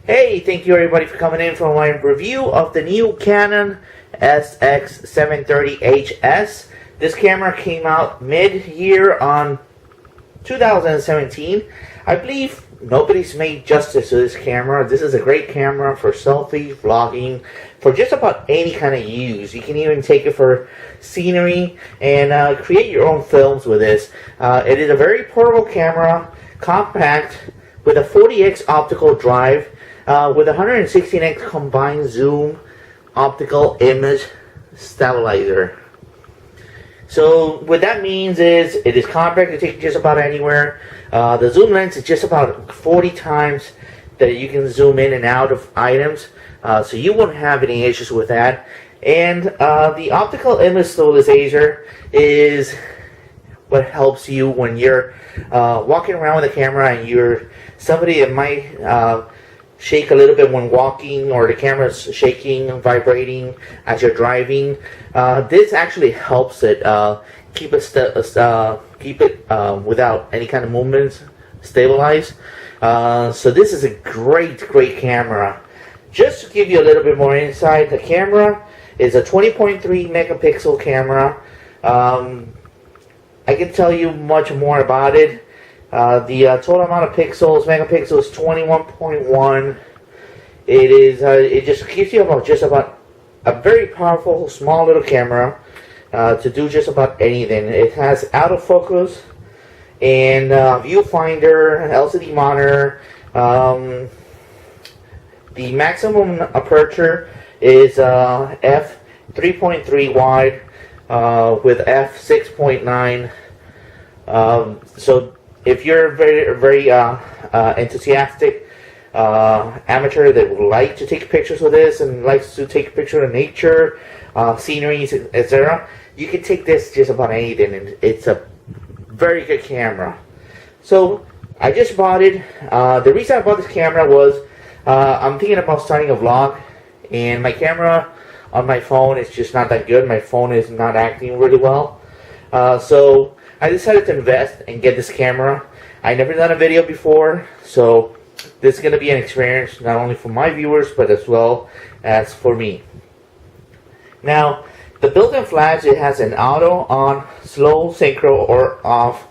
Hey, thank you everybody for coming in for my review of the new Canon SX730 HS. This camera came out mid-year on 2017. I believe nobody's made justice to this camera. This is a great camera for selfie, vlogging, for just about any kind of use. You can even take it for scenery and create your own films with this. It is a very portable camera, compact, with a 40x optical drive, with a 116x combined zoom optical image stabilizer. So what that means is it is compact to take just about anywhere. The zoom lens is just about 40 times that you can zoom in and out of items, so you won't have any issues with that. And the optical image stabilizer is what helps you when you're walking around with a camera and you're somebody that might shake a little bit when walking, or the camera's shaking and vibrating as you're driving. This actually helps it keep it without any kind of movements, stabilized. So this is a great camera. Just to give you a little bit more insight, the camera is a 20.3 megapixel camera. I can tell you much more about it. The total amount of megapixels, is 21.1. It just gives you about a very powerful, small little camera to do just about anything. It has autofocus and viewfinder, an LCD monitor. The maximum aperture is f 3.3 wide with f 6.9. So if you're very enthusiastic amateur that would like to take pictures with this and likes to take a picture of nature, sceneries, etc., you can take this just about anything, and it's a very good camera. So I just bought it. The reason I bought this camera was I'm thinking about starting a vlog, and my camera on my phone is just not that good. My phone is not acting really well. So I decided to invest and get this camera. I never done a video before, so this is going to be an experience not only for my viewers but as well as for me. Now, the built-in flash, it has an auto on, slow, synchro, or off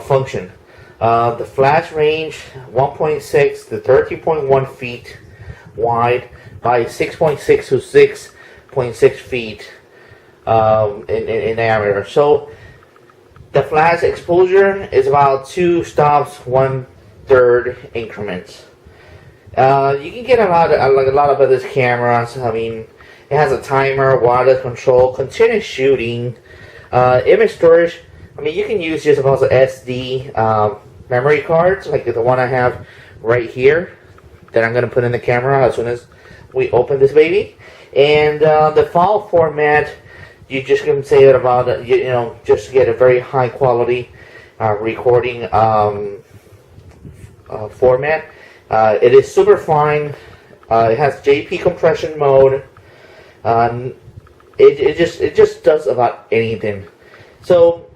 function. The flash range 1.6 to 13.1 feet wide by 6.6 to 6.6 feet in diameter. So the flash exposure is about 2 stops, 1/3 increments. You can get a lot of this cameras. I mean, it has a timer, wireless control, continuous shooting, image storage. I mean, you can use just about the SD memory cards, like the one I have right here, that I'm going to put in the camera as soon as we open this baby. And the file format, you just can say it about just to get a very high quality recording format. It is super fine. It has JP compression mode. It just does about anything. So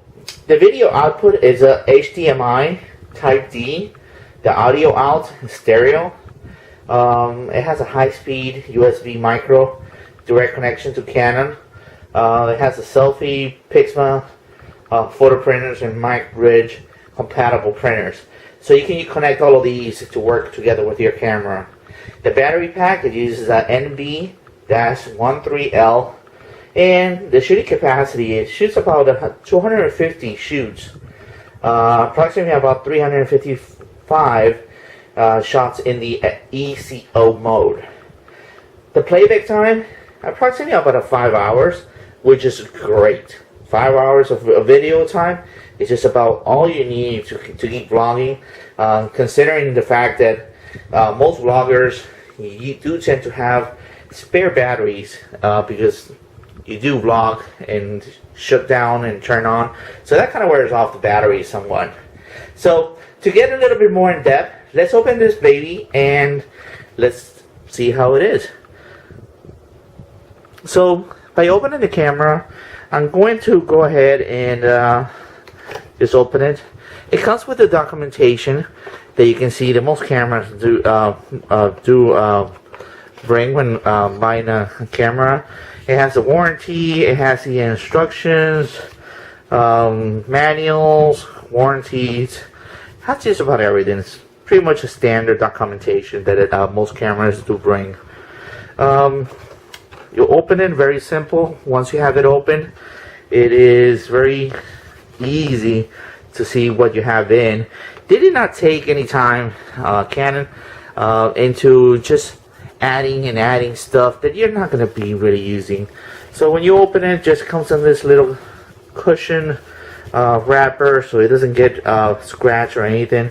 the video output is a HDMI Type D. The audio out is stereo. It has a high-speed USB micro direct connection to Canon. It has a selfie, Pixma, photo printers, and MicBridge compatible printers. So you can connect all of these to work together with your camera. The battery pack, it uses a NB-13L, and the shooting capacity, it shoots about 250 shoots, approximately about 355 shots in the ECO mode. The playback time, approximately about 5 hours, which is great. 5 hours of video time is just about all you need to keep vlogging, considering the fact that most vloggers, you do tend to have spare batteries because you do vlog and shut down and turn on, so that kind of wears off the battery somewhat. So to get a little bit more in depth, let's open this baby and let's see how it is. So by opening the camera, I'm going to go ahead and just open it. It comes with the documentation, that you can see that most cameras do bring when buying a camera. It has the warranty, it has the instructions, manuals, warranties. It has just about everything. It's pretty much a standard documentation that most cameras do bring. You open it, very simple. Once you have it open, it is very easy to see what you have in. They did not take any time, Canon, into just adding stuff that you're not going to be really using. So when you open it, it just comes in this little cushion wrapper, so it doesn't get scratched or anything.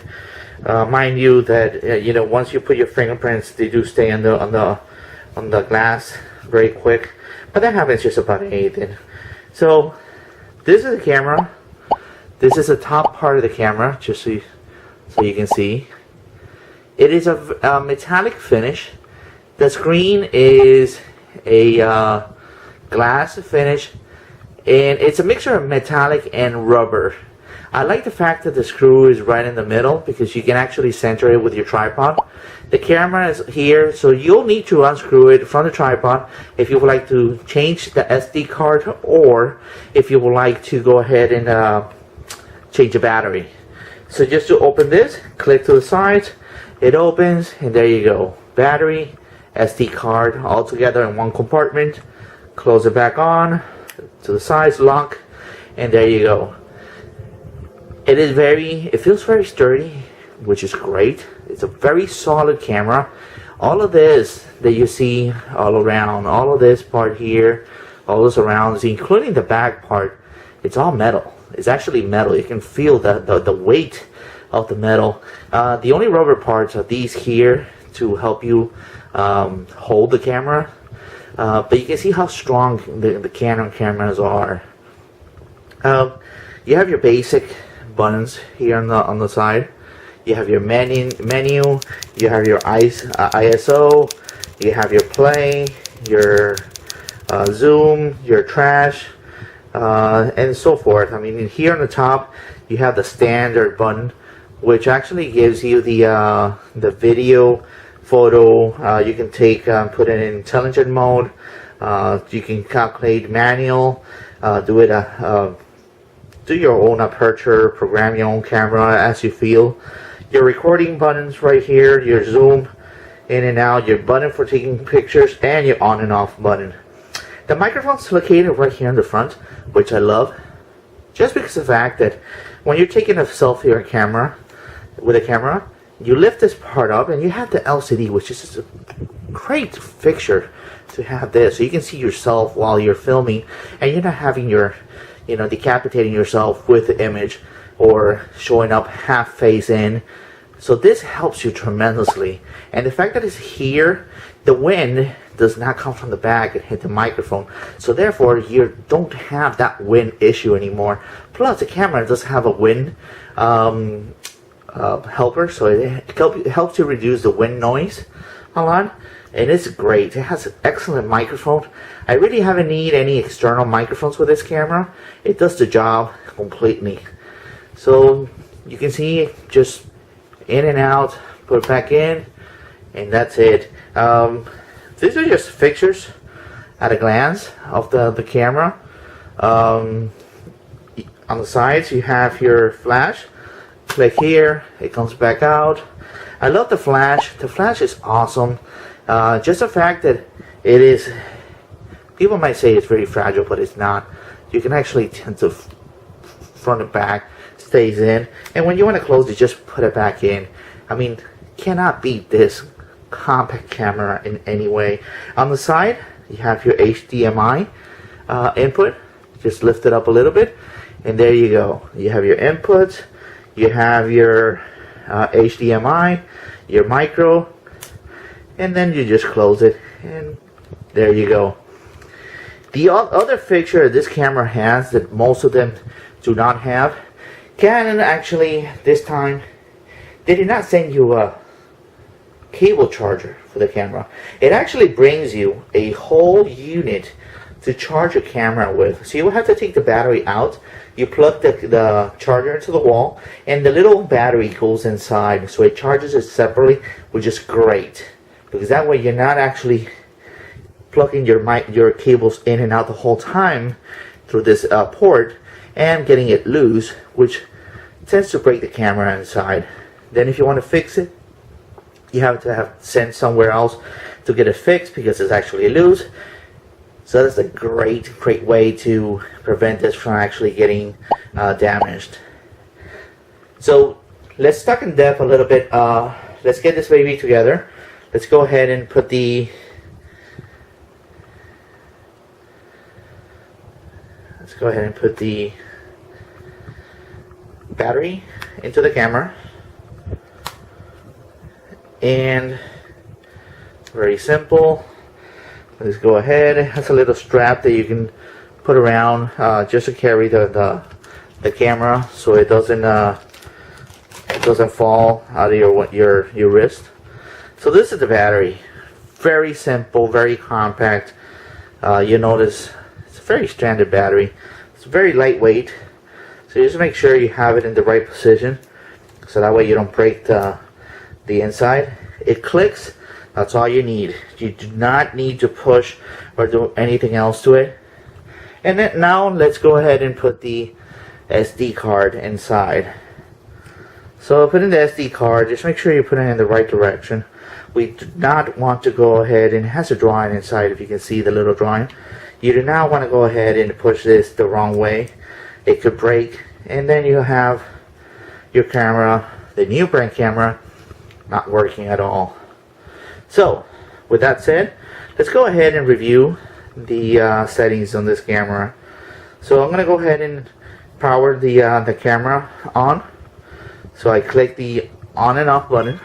Mind you that you know, once you put your fingerprints, they do stay on the glass very quick, but that happens just about anything. So this is the camera. This is the top part of the camera, just so you can see. It is a metallic finish. The screen is a glass finish, and it's a mixture of metallic and rubber. I like the fact that the screw is right in the middle because you can actually center it with your tripod. The camera is here, so you'll need to unscrew it from the tripod if you would like to change the SD card, or if you would like to go ahead and change the battery. So just to open this, click to the sides, it opens, and there you go. Battery, SD card, all together in one compartment. Close it back on, to the sides, lock, and there you go. It feels very sturdy, which is great. It's a very solid camera. All of this that you see all around, all of this part here, all this around, including the back part, it's all metal. It's actually metal. You can feel the weight of the metal. The only rubber parts are these here to help you hold the camera. But you can see how strong the Canon cameras are. You have your basic buttons here on the side. You have your menu. You have your ISO. You have your play, your zoom, your trash, and so forth. I mean, here on the top, you have the standard button, which actually gives you the video, photo. You can put it in intelligent mode. You can calculate manual. Do your own aperture, program your own camera as you feel. Your recording buttons right here, your zoom in and out, your button for taking pictures, and your on and off button. The microphone's located right here in the front, which I love, just because of the fact that when you're taking a selfie or with a camera, you lift this part up and you have the LCD, which is a great fixture to have this, so you can see yourself while you're filming, and you're not having your decapitating yourself with the image or showing up half face in. So this helps you tremendously. And the fact that it's here, the wind does not come from the back and hit the microphone. So therefore, you don't have that wind issue anymore. Plus, the camera does have a wind helper, so it helps you reduce the wind noise a lot. And it's great. It has an excellent microphone. I really haven't need any external microphones with this camera. It does the job completely. So you can see just in and out, put it back in, and that's it. These are just pictures at a glance of the camera. On the sides you have your flash. Click here, it comes back out. I love the flash. The flash is awesome. Just the fact that it is, people might say it's very fragile, but it's not. You can actually tend to front and back, stays in, and when you want to close it, just put it back in. I mean, cannot beat this compact camera in any way. On the side, you have your HDMI input. Just lift it up a little bit, and there you go. You have your inputs, you have your HDMI, your micro, and then you just close it, and there you go. The other feature this camera has that most of them do not have, Canon actually this time, they did not send you a cable charger for the camera. It actually brings you a whole unit to charge your camera with. So you will have to take the battery out. You plug the charger into the wall, and the little battery goes inside, so it charges it separately, which is great, because that way you're not actually plugging your cables in and out the whole time through this port and getting it loose, which tends to break the camera inside. Then if you want to fix it, you have to send somewhere else to get it fixed because it's actually loose. So that's a great way to prevent this from actually getting damaged. So let's talk in depth a little bit. Let's get this baby together. Let's go ahead and put the battery into the camera. And very simple. Let's go ahead. It has a little strap that you can put around just to carry the camera, so it doesn't fall out of your wrist. So this is the battery. Very simple, very compact. You notice it's a very standard battery. It's very lightweight. So just make sure you have it in the right position, so that way you don't break the inside. It clicks. That's all you need. You do not need to push or do anything else to it. And then now let's go ahead and put the SD card inside. So put in the SD card. Just make sure you put it in the right direction. We do not want to go ahead, and it has a drawing inside, if you can see the little drawing. You do not want to go ahead and push this the wrong way. It could break, and then you have your camera, the new brand camera, not working at all. So, with that said, let's go ahead and review the settings on this camera. So I'm going to go ahead and power the camera on. So I click the on and off button.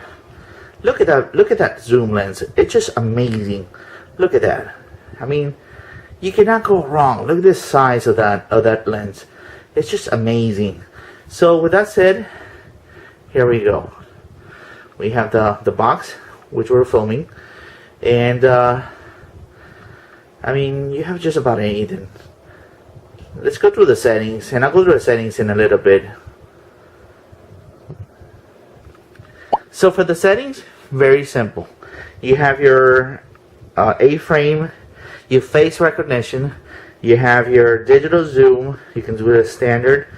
Look at that zoom lens. It's just amazing. Look at that. I mean, you cannot go wrong. Look at the size of that lens. It's just amazing. So with that said, here we go. We have the box, which we're filming, and I mean, you have just about anything. Let's go through the settings, and I'll go through the settings in a little bit. So for the settings, very simple. You have your A-frame, your face recognition, you have your digital zoom. You can do it as standard.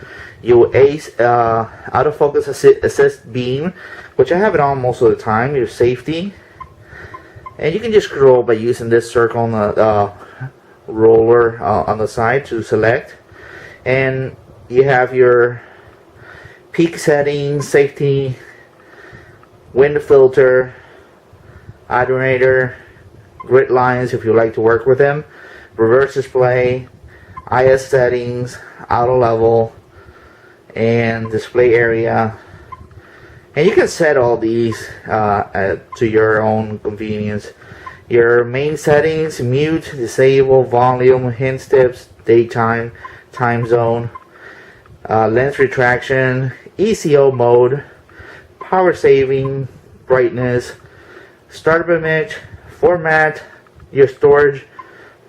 Your autofocus assist beam, which I have it on most of the time. Your safety, and you can just scroll by using this circle on the roller on the side to select. And you have your peak settings, safety, wind filter, alternator, grid lines if you like to work with them, reverse display, IS settings, auto level, and display area. And you can set all these to your own convenience. Your main settings: mute, disable, volume, hint tips, daytime, time zone, lens retraction, ECO mode, power saving, brightness, startup image, format, your storage,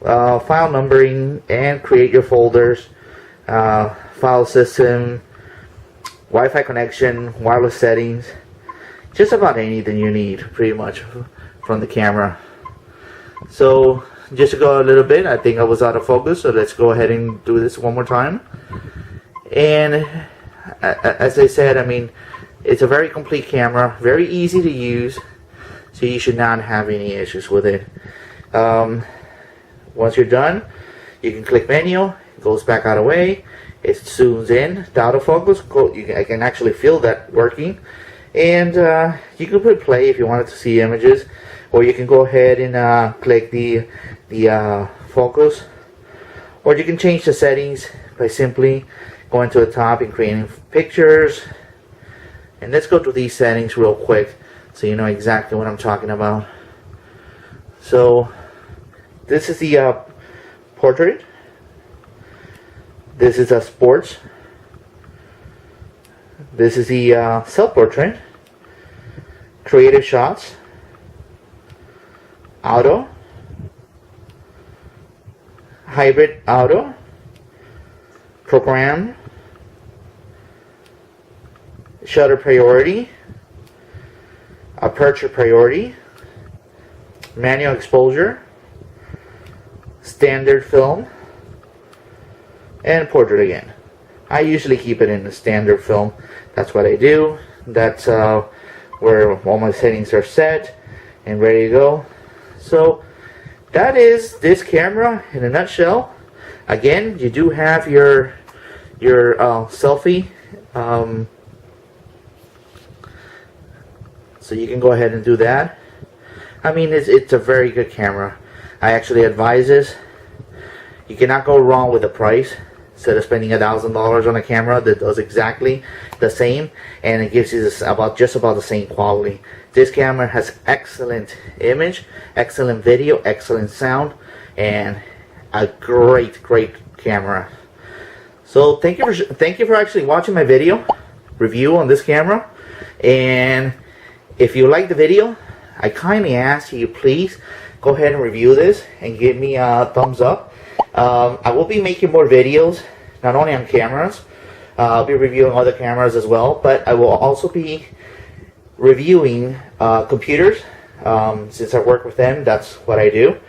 file numbering, and create your folders, file system, Wi-Fi connection, wireless settings, just about anything you need pretty much from the camera. So just to go a little bit, I think I was out of focus, so let's go ahead and do this one more time. And as I said, I mean, it's a very complete camera, very easy to use, so you should not have any issues with it. Once you're done, you can click menu, it goes back out of the way, it zooms in, the autofocus, I can actually feel that working, and you can put play if you wanted to see images, or you can go ahead and click the focus, or you can change the settings by simply going to the top and creating pictures. And let's go through these settings real quick so you know exactly what I'm talking about. So this is the portrait. This is a sports. This is the self-portrait. Creative shots. Auto. hybrid auto, program, shutter priority, aperture priority, manual exposure, standard film, and portrait again. I usually keep it in the standard film. That's what I do. That's where all my settings are set and ready to go. So that is this camera in a nutshell. Again, you do have your selfie, so you can go ahead and do that. I mean, it's a very good camera. I actually advise this. You cannot go wrong with the price. Instead of spending $1,000 on a camera that does exactly the same, and it gives you this just about the same quality. This camera has excellent image, excellent video, excellent sound, and a great camera. So thank you for actually watching my video review on this camera. And if you like the video, I kindly ask you, please go ahead and review this and give me a thumbs up. I will be making more videos, not only on cameras. I'll be reviewing other cameras as well, but I will also be reviewing computers. Since I work with them, that's what I do.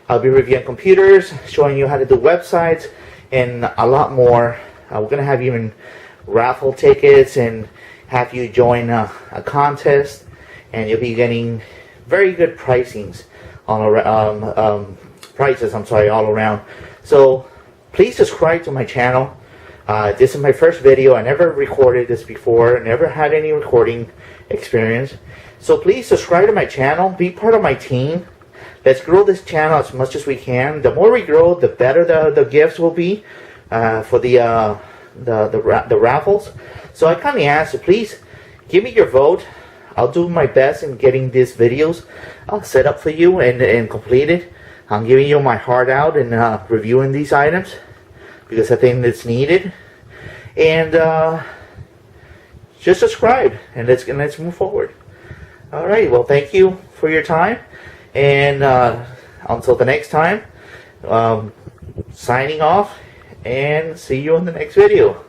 I'll be reviewing computers, showing you how to do websites, and a lot more. We're going to have even raffle tickets and have you join a contest, and you'll be getting very good pricings on prices, all around. So please subscribe to my channel. This is my first video. I never recorded this before, never had any recording experience. So please subscribe to my channel, be part of my team. Let's grow this channel as much as we can. The more we grow, the better the gifts will be for the raffles. So I kindly ask you, please give me your vote. I'll do my best in getting these videos set up for you and completed. I'm giving you my heart out and reviewing these items because I think it's needed. And just subscribe and let's move forward. Alright, well, thank you for your time, and until the next time, signing off, and see you in the next video.